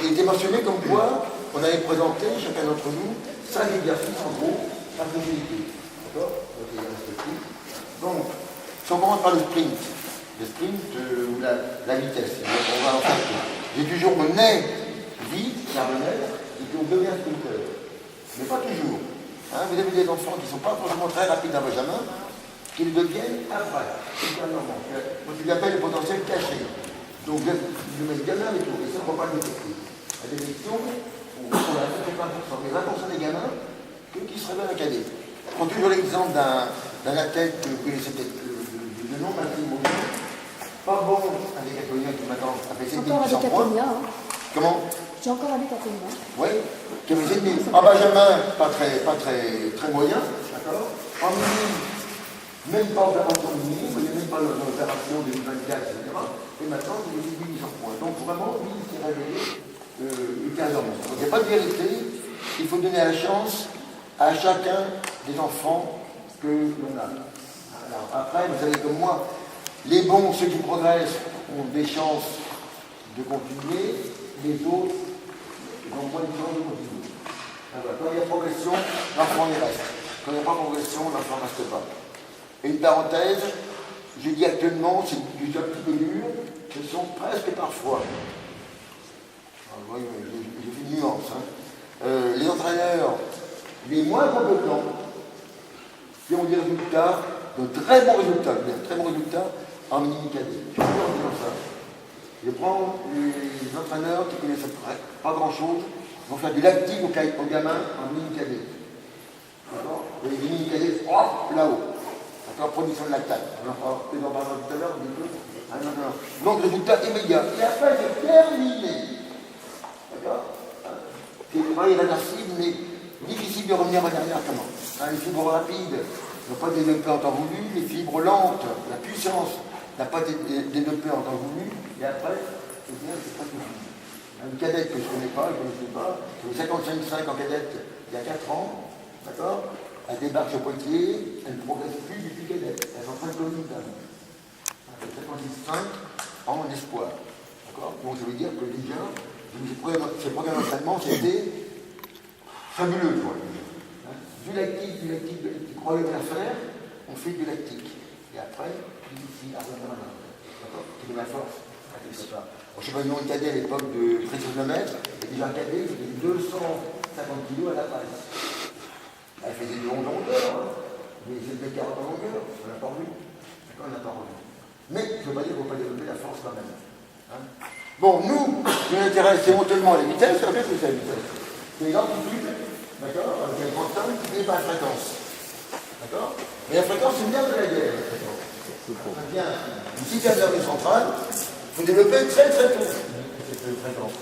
il était mentionné comme quoi on avait présenté, chacun d'entre nous, 5 exercices en gros à faciliter. D'accord? Donc il reste plus. Donc, si on commence par le sprint ou la vitesse, on va en faire tout. J'ai toujours me nez vite, carbonel, et puis on devient sprinter. Mais pas toujours. Hein, vous avez des enfants qui ne sont pas forcément très rapides à Benjamin, qu'ils deviennent après. Donc il appelle le potentiel caché. Donc je mets le gamin avec tout, et ça on ne va pas le détecter. À des élections, on a 50%, mais 20% des gamins, ceux qui se révèlent à cadet. Je prends toujours l'exemple d'un athlète que vous connaissez peut-être le nom, Maxime Mounier. Pas bon avec Atonia qui maintenant a fait 7 encore avec Atonia, hein. Comment? J'ai encore avec Atonia. Oui, qui avait 7 En Benjamin, pas très moyen, d'accord? En mini, même pas opération mini, vous voyez même pas l'opération de 2024, etc. Et maintenant, il est 1800 points. Donc vraiment, lui, il s'est révélé ultérieurement. Donc il n'y a pas de vérité, il faut donner la chance à chacun des enfants que l'on a. Alors après, vous savez comme moi, les bons, ceux qui progressent, ont des chances de continuer, les autres ont moins de chances de continuer. Alors, quand il y a progression, l'enfant y reste. Quand il n'y a pas progression, l'enfant ne reste pas. Et une parenthèse, je dis actuellement, c'est du un petit peu dur, ce sont presque parfois. J'ai fait une nuance. Hein. Les entraîneurs, les moins compétents, qui ont des résultats, de très bons résultats, en mini-cadet. Je suis en disant ça. Je prends les entraîneurs qui connaissent pas grand-chose, vont faire du lactique au gamin en mini-cadet. D'accord? Et les mini-cadets, hop, là-haut. D'accord? Production de lactate. On en parlera tout à l'heure, non. Donc, résultat immédiat. Et après, c'est terminé. D'accord? C'est pas irréversible, mais difficile de revenir en arrière comment? Les fibres rapides n'ont pas développé en temps voulu, les fibres lentes, la puissance n'a pas développé en temps voulu, et après, c'est pas tout. Une cadette que je ne connais pas, j'ai 55,5 en cadette il y a 4 ans, d'accord? Elle débarque sur Poitiers, elle ne progresse plus depuis cadette, elle est en train de communiquer. Elle fait 56,5 en espoir, d'accord? Donc ça veut dire que déjà, ces programmes d'entraînement, c'était fabuleux, quoi. Du lactique, croyez bien faire, on fait du lactique. Et après, ici, d'accord? C'est de la force. Je ne sais pas, ils ont un cadet à l'époque de 13 km, et déjà un cadet, il faisait 250 kg à la base. Elle faisait du 11 en longueur, hein. Mais il faisait 40 en longueur, on n'a pas revu. D'accord, on n'a pas revu. Mais je ne veux pas dire qu'il ne faut pas développer la force quand même. Hein. Bon, nous, ce qui nous intéresse éventuellement la vitesse, ça veut dire que c'est la vitesse. C'est l'amplitude, d'accord, avec un constante, et pas la fréquence. D'accord? Mais la fréquence, c'est bien de la guerre, la fréquence. C'est bien. Une système nerveux central, il faut développer très très tôt cette fréquence.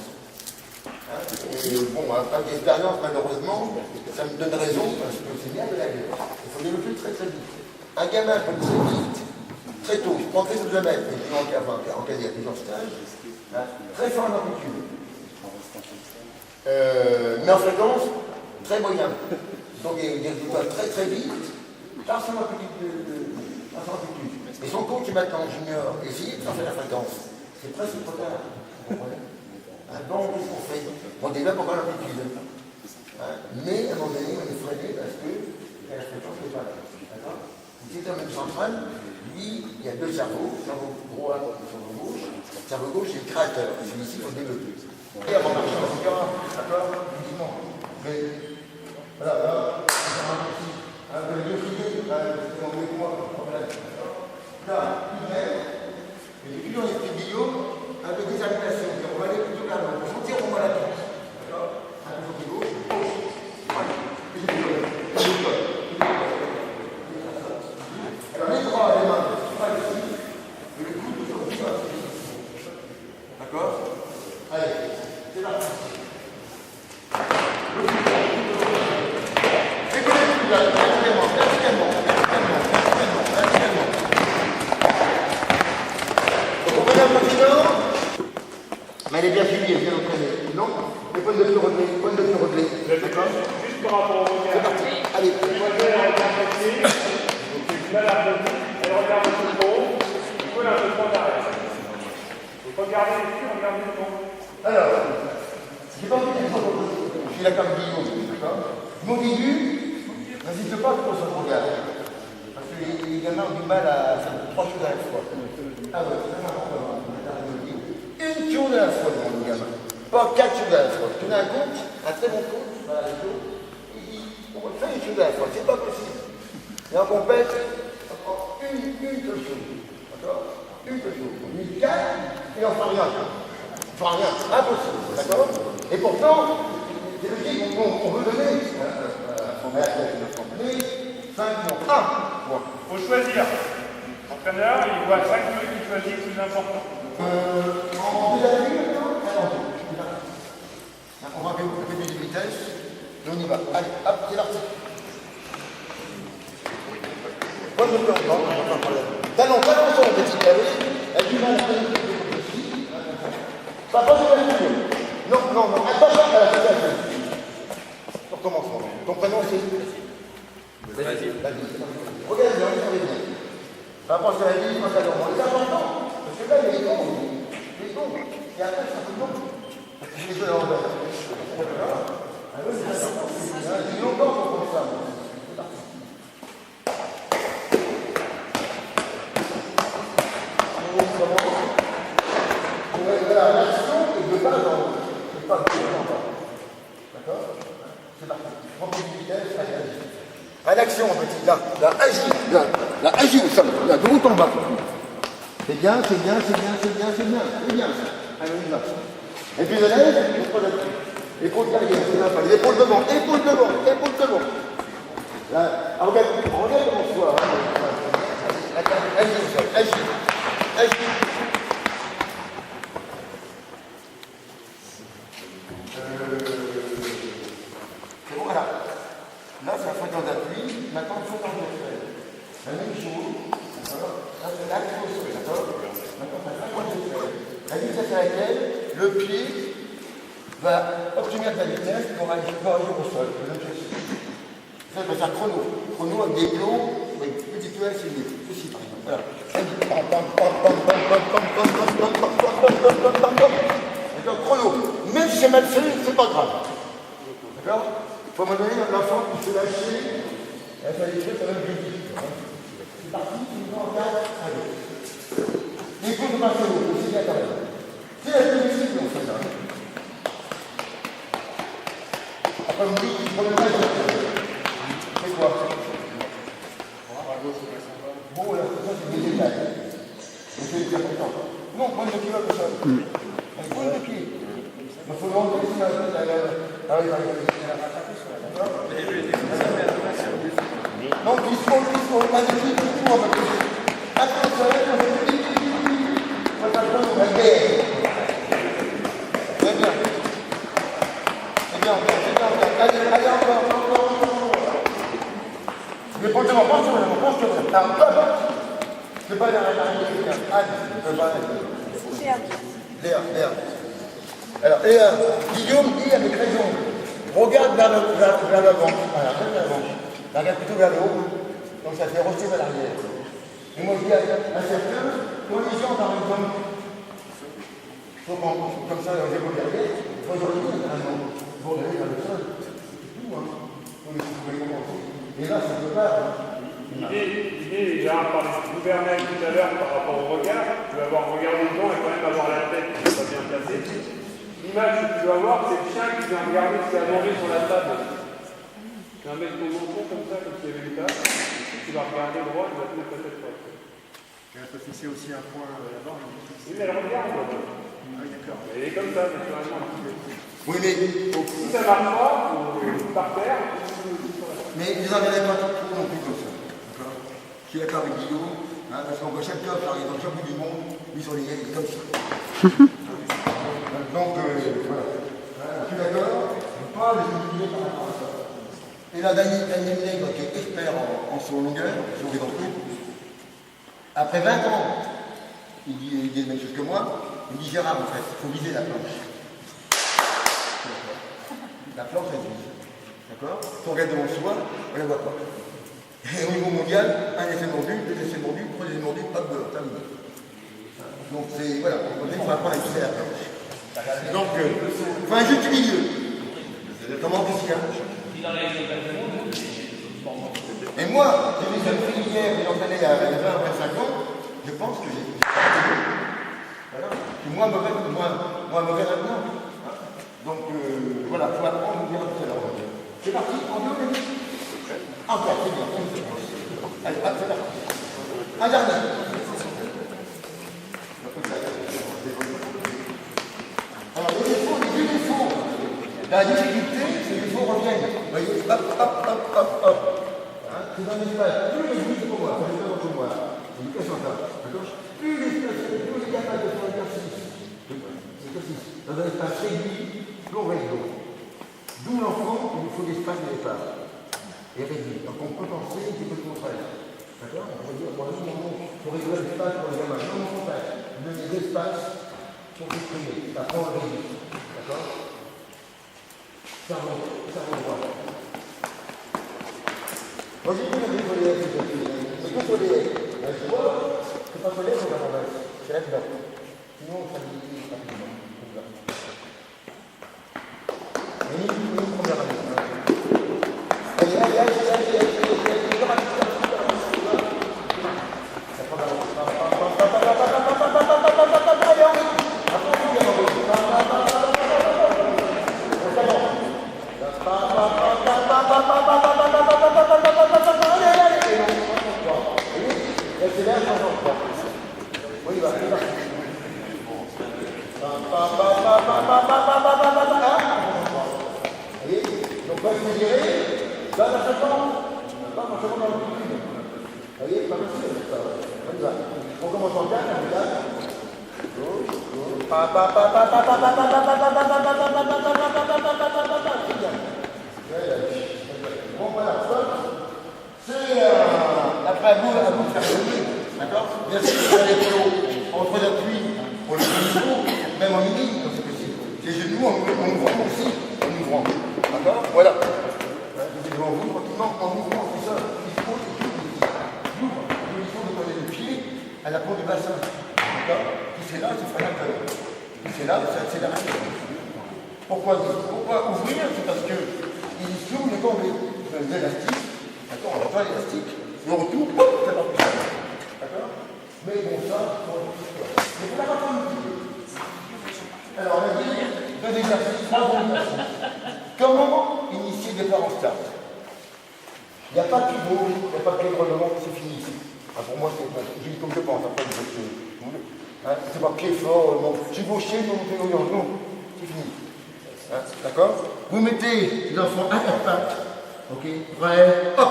Hein? Et bon, après l'expérience, malheureusement, ça me donne raison, parce que c'est bien de la guerre. Il faut développer très très vite. Un gamin peut très vite, très tôt, je prends 13 km, mais en cas il y a plusieurs stages, hein, très fort en amplitude. Mais en fréquence, très moyen. Donc il y a des résultats très très vite, par son amplitude. Et son coach est maintenant junior, et si ça fait la fréquence. C'est presque trop tard. Vous comprenez? Donc qu'est-ce qu'on fait? On développe encore l'amplitude. Mais à un moment donné, on est freiné parce que la fréquence n'est pas là. D'accord? Le système central, lui, il y a deux cerveaux, cerveau droit et cerveau gauche. Le cerveau gauche, c'est le créateur. Celui-ci, il faut le développer. Et avant de marcher dans ce cas, d'accord? Mais voilà, là, vous avez deux idées, avec moi, problème. Là, il y a toujours des petits billots avec des animations. On va aller plutôt là, on va sentir au moins la tête. D'accord? Un peu de gauche, alors les bras, les mains, pas ici, et le coude sur le sol. D'accord? Allez, c'est parti. pas trop ça regarde. Parce que les gamins ont du mal à faire 3 choses à la fois. Ah ouais, c'est n'importe quoi. Une chose à la fois, les gamins. Pas 4 choses à la fois. Tu as un compte, un très bon compte, voilà, on fait une chose à la fois. C'est pas possible. Et en compète, une seule chose. D'accord? Une seule chose. On dit 4 et on ne fera rien. On ne fera rien. Impossible. D'accord? Et pourtant, c'est logique, on veut donner. Mais 5 non. 1. Il faut choisir. L'entraîneur, il voit 5 trucs qu'il choisit le plus important. En deuxième maintenant, on va réduire les vitesses et on y va. Allez, hop, c'est parti. Moi, je peux encore, pas de problème. Talon sur la petite cavée. Elle a du mal à faire ici. Pas de la non, attention à la situation. On recommence. Ton prénom, c'est Vas-y. Regarde bien, regardez bien. Par rapport à la vie, moi, ça demande. C'est important. Parce que là, il y a les cons. Les cons. Et après, c'est un peu long. Parce que je les veux à l'envers. C'est longtemps qu'on pense ça. C'est parti. Voilà, l'action est de base en haut. C'est pas de en bas. D'accord? C'est parti. Prends une vitesse, allez. À l'action, petit. Là, agis. Là, agis, ça. Là, de haut en bas. C'est bien. Allez, on y va. Et puis de l'aise, on prend là-dessus. Épaule derrière, c'est pas les épaules devant. Là, regarde comment on se voit. Agis. C'est bon, voilà. Là, c'est la fréquence d'appui. Maintenant, il faut l'enlever. La même chose. D'accord? Là, c'est l'axe au sol. D'accord? Maintenant, c'est la fréquence d'appui. La vitesse à laquelle le pied va obtenir de la vitesse pour agir au sol. Ça, je vais faire chrono. Chrono avec des plombs, avec des petits peu assimilés. Ceci, par exemple. Voilà. D'accord? Chrono. Même si c'est mal fait, c'est pas grave. D'accord? Il faut me donner l'enfant qui se lâcher. Et ça les fait quand même vite. C'est parti, on va en 4, allez. Les coups de passer haut, aussi bien quand même. C'est la télévision qu'on fait ça. Après, vous dites, il faut le mettre. C'est quoi? Bon, là, ça, c'est des détails. Mais c'est important. Non, prends le pied comme ça. Prends le pied. Il faut l'enlever, sinon non, il faut, pas de pied, tout, attention, la guerre. C'est bien. Allez, encore. Mais pense devant. Là, c'est pas derrière. Léa. Alors, Guillaume dit avec raison, regarde vers l'avant. Voilà, vers l'avant. Regarde plutôt vers le haut, donc ça fait rosser vers l'arrière. Et moi je dis à certains, collision par exemple. Il faut qu'on, comme ça, les épaules derrière, il faut aujourd'hui, naturellement, il faut regarder vers le sol. C'est tout, hein. Donc vous pouvez commencer. Et là, ça ne peut pas. L'idée, là, on parlait de gouvernail tout à l'heure par rapport au regard. Tu vas avoir regarder devant et quand même avoir la tête qui n'est pas bien placée. L'image que tu vas voir, c'est le chien qui vient regarder ce qu'il a mangé sur la table. Tu vas mettre ton menton comme ça, comme s'il y avait une table. Tu vas regarder droit, tu vas te mettre ta tête droite. Et elle peut fixer aussi un point là-bas. Oui, mais elle regarde. Ah, d'accord. Elle est comme ça, naturellement. Oui, mais. Si ça marche pas, par terre, Mais ne les regardez pas trop non plus comme ça. D'accord? Je suis d'accord avec Guillaume, hein, parce qu'on voit chaque homme arriver dans chaque bout du monde, mis sur les ailes comme ça. Donc, voilà. Je suis d'accord, pas les utiliser par rapport à ça. Et là, Daniel Nègre, qui est expert en saut longueur, sur les grands après 20 ans, il dit la même chose que moi, il dit Gérard, en fait, il faut viser la planche. La planche, elle vise. D'accord? Si on regarde devant soi, on ne la voit pas. Et au niveau mondial, un essai mordu, deux essais mordus, trois essais mordus, hop, terminé. Donc c'est, voilà, il faut apprendre à viser la planche. Donc, il faut un juste milieu. Comment, Christian? Et moi, j'ai vu cette fille hier, j'ai entraîné il y a 20 ou 25 ans, je pense que j'ai. Voilà. Et moi, mauvais là-dedans. Donc, voilà, il faut apprendre bien tout à l'heure. C'est parti, en deux, on est dit. Encore, c'est bien. Allez, hop, c'est parti. Un dernier. Alors, les défauts, les deux défauts. La difficulté, c'est que les défauts reviennent. Vous voyez, hop, hop, hop, hop, hop. Hein, c'est un espace. Plus les pour moi, ça fait peur pour moi. C'est une question ça. D'accord. Plus l'espace, plus il est capable de faire l'exercice. Dans un espace réduit, plus on réduit. D'où l'enfant, il nous faut l'espace de départ. Et réduit. Donc on peut penser un petit peu le contraire. D'accord. On peut dire, bon, il faut réduire l'espace pour les gamins. Non, non, contraire. Donner l'espace pour s'exprimer. Ça prend le réduit. D'accord. Cerveau droit. Moi j'ai vu le décoller avec les filles. Mais contrôler la joie, c'est pas coller, c'est la mauvaise. C'est la douleur. Sinon, ça dit rapidement. Une première année. Allez, allez, allez, allez, allez. Ça prend la on y va, c'est parti. Voyez, donc quand je vous dirai, dans la seconde, pas forcément dans le public. Vous voyez, pas facile, ça. On y va. On commence en 4, on y va. Gauche, gauche. C'est bien. Bon, voilà, stop. C'est après à vous de faire le. D'accord. Bien sûr, vous allez entre appuis pour le niveau, même en mini, comme c'est possible. Les genoux en ouvrant aussi, en ouvrant. D'accord. Voilà. Vous devez en vous tranquillement, en ouvrant tout ça. Il faut de coller le pied à la peau du bassin. D'accord. Si c'est là, c'est fractal. Si c'est là, c'est accélérateur. Pourquoi ouvrir? C'est parce que il s'ouvre le corps de l'élastique. D'accord. On va faire l'élastique. Le retour, ça va plus. D'accord. Mais bon, ça, mais vous l'avez entendu un petit peu. Alors, on va dire deux exercices, trois bons exercices. Comment initier des départ en start? Il n'y a pas de pivot, il n'y a pas de pied de relevement, c'est fini ici. Ah, pour moi, c'est bon. Je dis comme je pense, après, hein, c'est pas pied fort, non. Chevaucher, non, non, c'est fini. Hein, d'accord. Vous mettez l'enfant à quatre pattes. Ok. Prêt. Hop.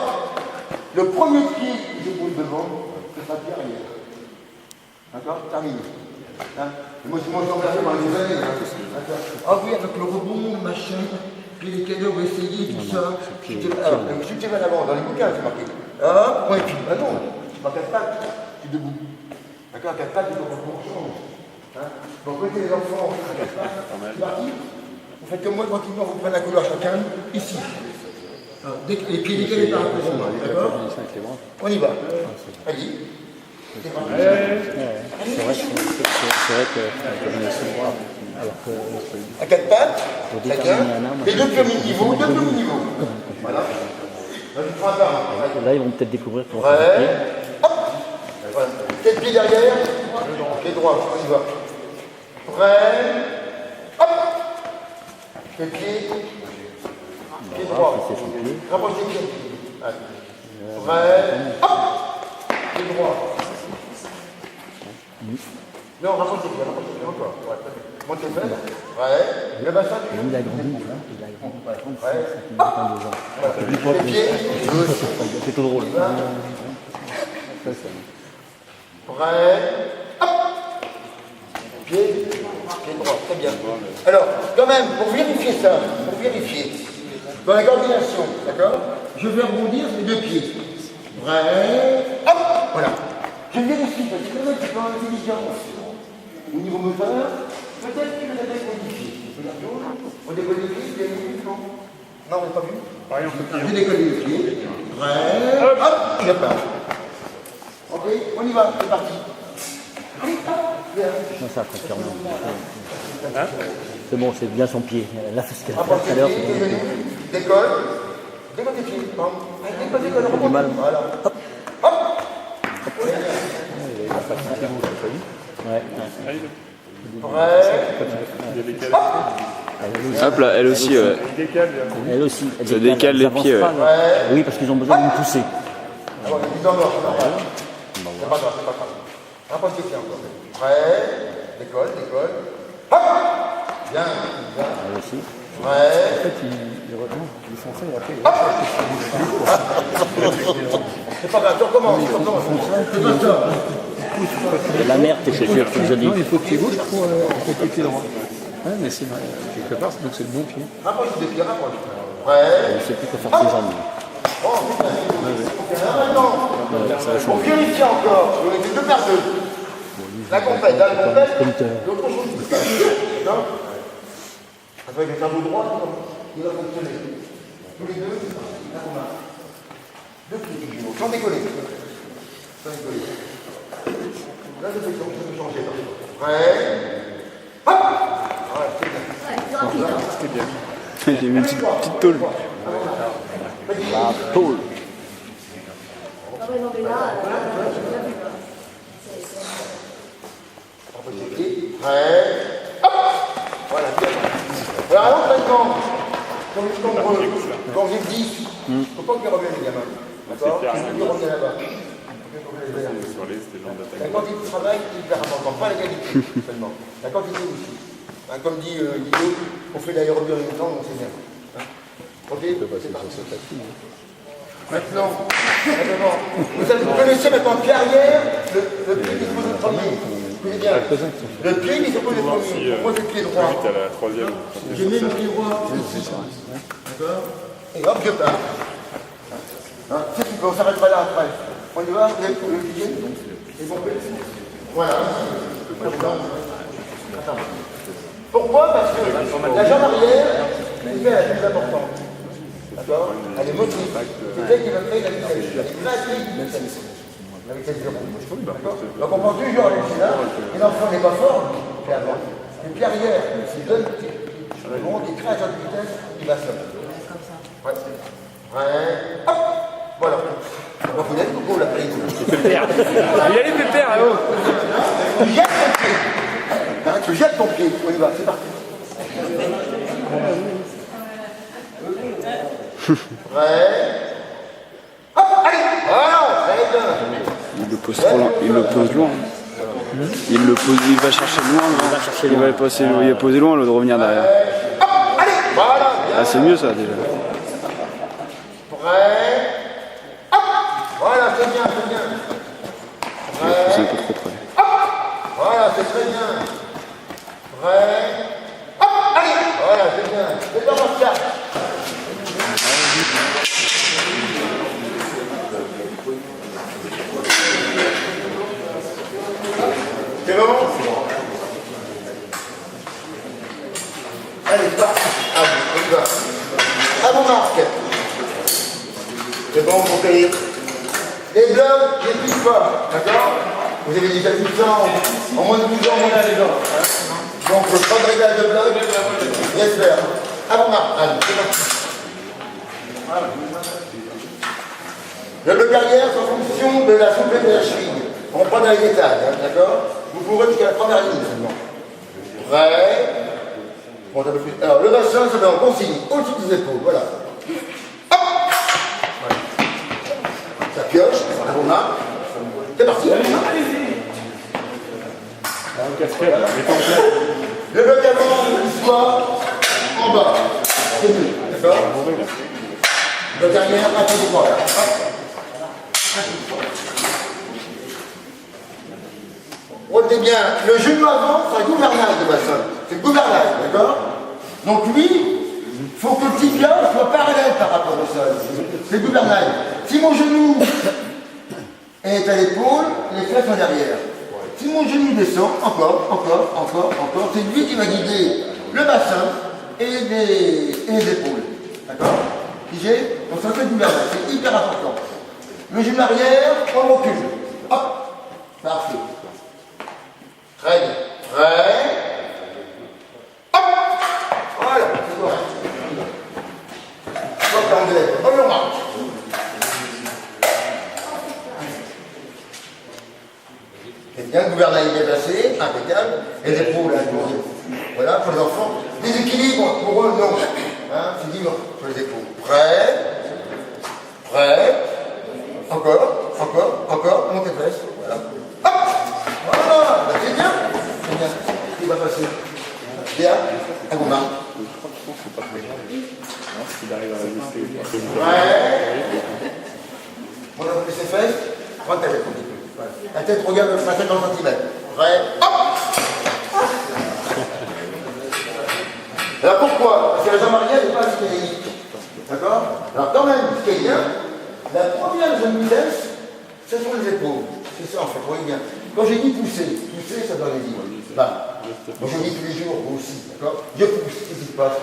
Le premier pied, je roule devant, c'est pas pied arrière. D'accord. Terminé. Hein. Moi, j'en ai dans les années. Ah oui, avec le rebond, le machin, puis les cadeaux, vous essayez, tout ça. Alors, je suis tiré en avant, dans les bouquins, c'est marqué. Ah, point pied. Ah non, c'est pas quatre pattes, je suis debout. D'accord. Quatre pattes, il faut qu'on change. Hein. Donc, mettez les enfants à quatre pattes. C'est parti. Vous faites comme moi, tranquillement, vous prenez la couleur chacun, ici. Alors, les pieds décalés par rapport à moi, d'accord. On y va. Allez. C'est vrai que alors que à quatre pattes, chacun. Les deux premiers niveaux, Voilà. Là, ils vont peut-être découvrir pour hop. Voilà. Quatre pieds derrière, pied droit, on y va. Prêt, hop. Quatre pieds, pied droit. Rapproche des pieds. Prêt, hop. Pied droit. Non, rapproche des pieds, encore. Montez les fesses. Ouais. Le bassin du. il a grandi, il a grandi. Ouais. Les pieds. C'est tout drôle. Prêt. Hop. Pied droit. Très bien. Alors, quand même, pour vérifier ça, dans la coordination, d'accord, je vais rebondir sur les deux pieds. Prêt. Hop. Voilà. Je vérifie, parce que quand même, c'est pas intelligent. Au niveau moteur, peut-être que vous avez modifié. On décolle les pieds, vous avez vu, non? Non, on n'a pas vu? Pareil, on peut Je décolle les pieds. Prêt. Hop. Je pars. Ok, on y va, c'est parti. Non, ça, clairement. C'est bon, c'est bien son pied. Là, ce qu'elle a fait tout à l'heure, c'est bon. Décolle. Décolle tes pieds. Décolle, décolle, remonte. Du mal. Voilà. Hop. Hop. Il a pas de pied gauche, t'as vu? Ouais. Prêt. Hop là, elle aussi, ouais. Il décale, Elle aussi. Elle Ça décale les avance pieds, pas, ouais. là. Oui, parce qu'ils ont besoin d'une poussée. Ah bon, il est dans l'ordre, c'est normal. C'est pas grave, c'est pas grave. Rapproche tes pieds encore. Prêt. Décolle, décolle. Hop. Bien, bien. Elle aussi. Prêt. C'est pas grave, tu recommences, tu recommences. Et la mère, t'es plus joli. Non, il faut pied gauche pour le pied droit. Ouais, mais c'est quelque part, donc c'est le bon pied. Rapproche des pieds, rapproche. Prêt. Je sais plus quoi faire ses jambes. Bon, putain. Maintenant, on vérifie encore. On était deux par deux. La compète, l'autre chose. D'accord. Avec le cerveau droit, il va fonctionner. Tous les deux, là on a deux petits jumeaux, sans décoller. Sans décoller. Là, je peux changer. Prêt. Hop. Voilà, c'est bien. Ouais, rapide. J'ai mis une petite tôle. La tôle. Ah ouais, non, mais là, j'ai bien vu. Rapproche les pieds. Prêt. Hop. Voilà, bien. Alors, alors maintenant, quand j'ai 10, il ne faut pas qu'ils reviennent les gamins. D'accord? Il faut qu'ils reviennent là-bas. La quantité de travail est hyper importante, pas la qualité seulement. La quantité aussi. Hein, comme dit Guillaume, on fait l'aérobie en même temps, donc c'est bien. Hein? Ok, c'est parti. Maintenant, vous connaissez maintenant derrière le pied qui se pose le premier. Écoutez bien. Le pied qui se pose le premier. Pour moi, c'est le pied droit. à la troisième. Je mets mon pied droit ici. D'accord? Et hop, je pars. Hein, c'est tout, on s'arrête pas là après. On y va, vous avez le pied. Et bon, voilà. Attends. Pourquoi? Parce que la jambe arrière, c'est elle la plus importante. D'accord? Elle est motrice. C'est elle qui va créer la vitesse. Elle est créative de vitesse. Avec cette zéro. D'accord? Donc on prend toujours à là, et l'enfant n'est pas fort, puis avant. Le pied arrière, s'il donne, il monte, il crée à de vitesse, il va seul. Ouais. Ouais. Hop! Voilà. On va fouiller le coco, la prise. Pépère. Il y a les pépères, là-haut. Tu jettes ton pied. Hein, tu jettes ton pied. On y va, c'est parti. Prêt. Hop, allez. Voilà, très bien. Il le pose trop loin. Il le pose loin. Il le pose, il va chercher loin. Il va le poser loin, le de revenir derrière. Hop, allez. Voilà, bien. Ah, c'est mieux ça déjà. Prêt. Hop. Voilà, c'est bien, c'est bien. C'est un peu trop près. Hop. Voilà, c'est très bien. Prêt. Hop, allez. Voilà, c'est bien. C'est bien, Marcia. C'est bon? Allez, parti. Ah, on y va. À vos marques. C'est bon pour payer. Les blocs, les plus pas. D'accord? Vous avez déjà vu ça en moins de 12 ans, on a les gens. Donc, pas de réglage de blocs. J'espère. À vos marques. Allez, c'est parti. Le bloc arrière, c'est en fonction de la souplesse de la cheville. On prend dans les détails, hein, d'accord? Vous pourrez jusqu'à la première ligne seulement. Prêt? Bon, un peu plus. Alors, le bassin se met en consigne, au-dessus des épaules, voilà. Hop! Voilà. Ça pioche, à vos mains. C'est parti. Voilà. Le bloc avant, il soit en bas. C'est mieux, d'accord? Le bloc arrière, un peu de droit. Retenez bien, le genou avant, c'est un gouvernail de bassin. C'est le gouvernail, d'accord? Donc lui, il faut que le tibia soit parallèle par rapport au sol. C'est le gouvernail. Si mon genou est à l'épaule, les fesses sont derrière. Si mon genou descend, encore, c'est lui qui va guider le bassin et les épaules. D'accord? Figé? Donc ça fait le gouvernail, c'est hyper important. Le genou arrière, on recule. Hop! Parfait. Très bien. Prêt. Hop. Voilà, c'est correct. Hop, l'anglais. Hop, bien, le gouvernail est placé, impeccable, et les épaules, là, voilà, pour les enfants. Déséquilibre, pour eux, non. Hein, c'est libre sur les épaules. Prêt, prêt, encore, monte les fesses, voilà. Hop, voilà, bah, c'est bien, il va passer. Bien, à vos mains. On a fait ses fesses, prends ta tête. La tête regarde 50 cm. Prêt, hop. Alors pourquoi? Parce que la jambe arrière n'est pas stéréique. D'accord? Alors quand même, ce qui est bien, la première zone vitesse, ce sont les épaules. C'est ça en fait, vous voyez bien. Quand j'ai dit pousser, ça doit les dire. Moi je dis tous les jours, vous aussi, d'accord? Je pousse, qu'est-ce qui se passe?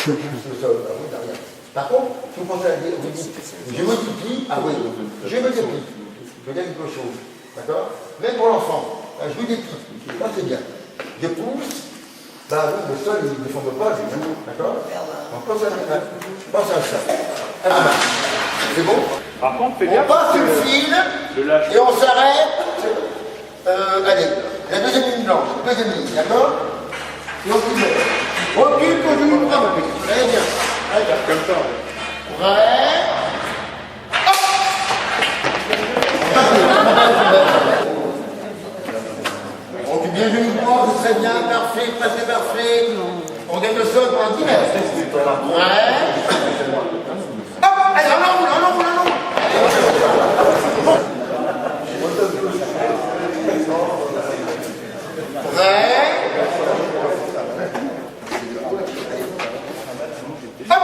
Je pousse le sol, ah oui, rien. Par contre, si vous pensez à dire, vous dites, je multiplie, ah oui, je multiplie. Je veux dire quelque chose, d'accord? Même pour l'enfant, je vous déplie, ça c'est bien. Je pousse, bah oui, le sol il ne déforme pas, d'accord? Donc pense à ça. À la main. C'est bon? Par contre, fais On bien. passe le fil et on s'arrête. Allez, la deuxième ligne blanche, deuxième ligne, d'accord? Et on recule quand je vous prends, ma petite. Très bien. Très bien. Comme ça. Prêt. Hop. On recule bien le genou droit, c'est très bien, parfait, presque parfait. On gagne le sol pour un 10 mètres. Prêt. Hop, allez, on enroule. Prêt. Hop.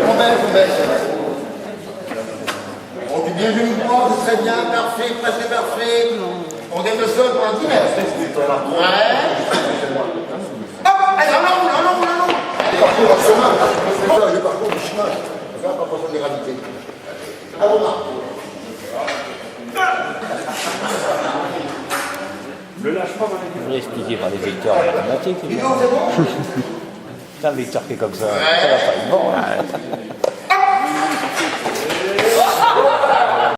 On baisse. On recule bien le genou droit, c'est très bien, parfait, presque parfait. On gagne le sol pour un 10 mètres. Prêt. Hop, allez, on enroule. Parcours en chemin, c'est ça, le parcours du chemin. Pas besoin de gravité. À vos mains. Le lâche pas, Je vais expliquer par les vecteurs mathématiques. Hugo, c'est bon? Un vecteur qui est comme ça, ça va pas être bon. Hein.